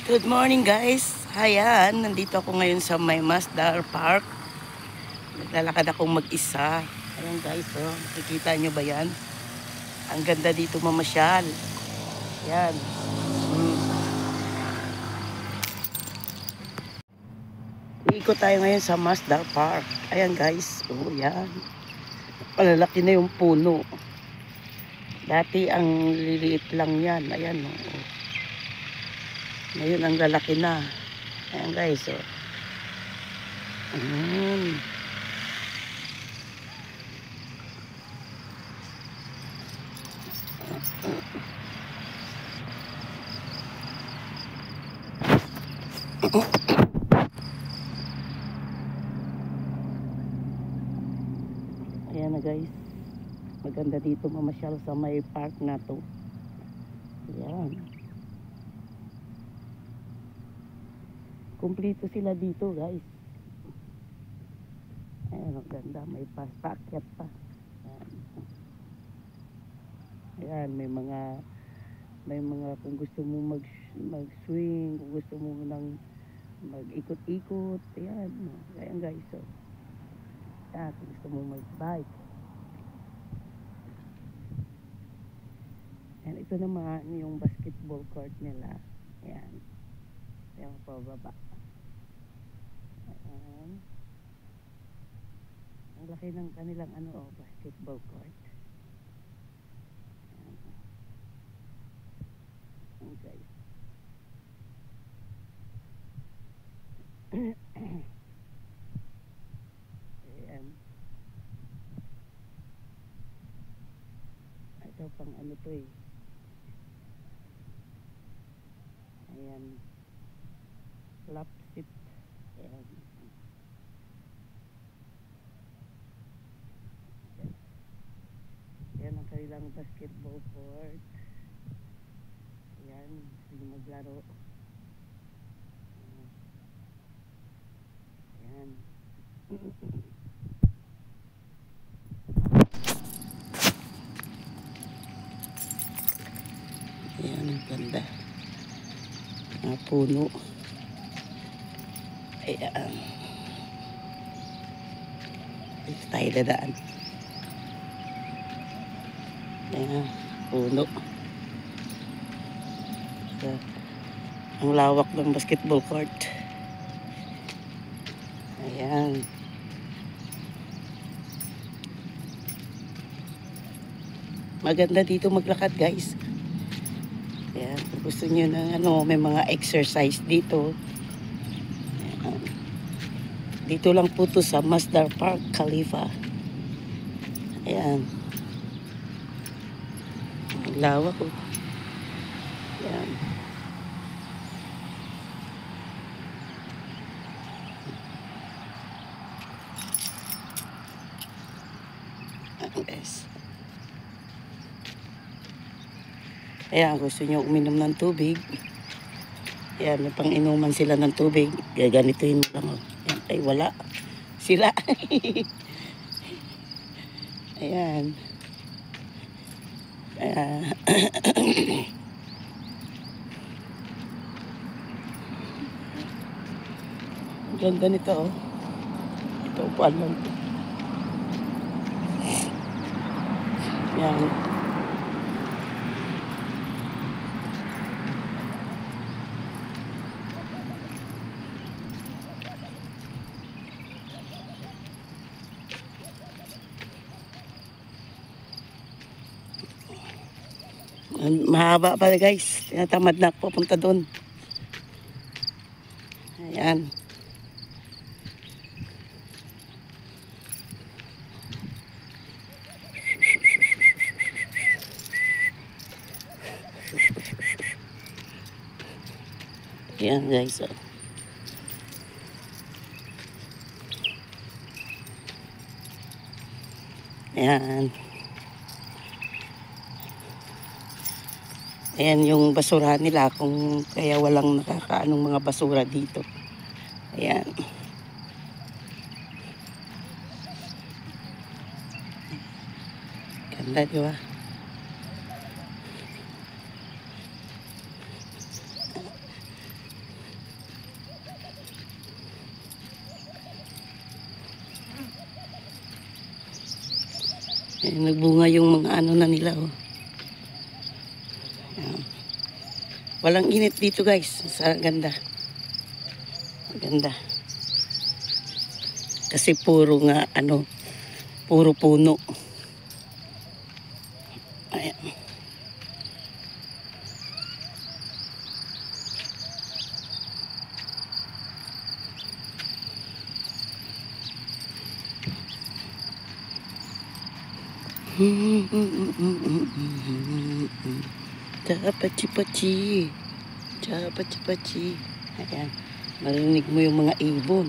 Good morning guys. Ayan, nandito ako ngayon sa may Masdar Park. Naglalakad akong mag-isa. Ayan guys, oh, nakikita nyo ba yan? Ang ganda dito mamasyal. Ayan. Iikot tayo ngayon sa Masdar Park. Ayan guys, oh yan. Palalaki na yung puno. Dati ang liliit lang yan. Ayan, oh. Ngayon ang lalaki na. Ayan guys, oh. Ayan na guys. Maganda dito mamasyal sa may park na to. Ayan. Kumpleto sila dito guys. Ayan, ang ganda. May pakyat pa. Ayan. Ayan, may mga kung gusto mo mag-swing, kung gusto mo nang mag-ikot-ikot. Ayan. Ayan guys. So, ayan, kung gusto mo mag-bike. Ayan, ito naman yung basketball court nila. Ayan. Ayan pa baba. Ayan. Ang laki ng kanilang basketball court. Ayan guys. Ayan. Ito pang to eh. Ayan. Lap seat. Ayan. Ayan ang kanilang basketball court. Ayan. Sige maglaro. Ayan. Ayan, ang ganda. Mga puno. Ayan. Dito tayo dadaan. Ayan, puno. Ang lawak ng basketball court. Ayan. Maganda dito maglakad guys. Ayan, kung gusto nyo ng may mga exercise dito. Ayan. Dito lang po to sa Masdar Park, Khalifa. Ayan. Ang lawak oh. Ayan. Ayan guys. Ayan, gusto nyo uminom ng tubig. Ayan, may pang-inuman sila ng tubig. Gaganituhin mo lang. Oh. Ayan, ay, wala. Sila. Ayan. Ayan. Ganda nito, oh. Ito, upuan lang. Ayan. Mahaba pa guys. Tinatamad na ako pupunta doon. Ayan. Ayan guys. Oh. Ayan. Ayan yung basura nila kung kaya walang nakakaanong mga basura dito. Ayan. Ganda, di ba? Nagbunga yung mga ano na nila. Oh. Ayan. Walang init dito guys. Sa ganda. Ganda. Kasi puro nga ano, puro puno. Ayan. Pachi-pachi. Pachi-pachi. Ayan. Marinig mo yung mga ibon.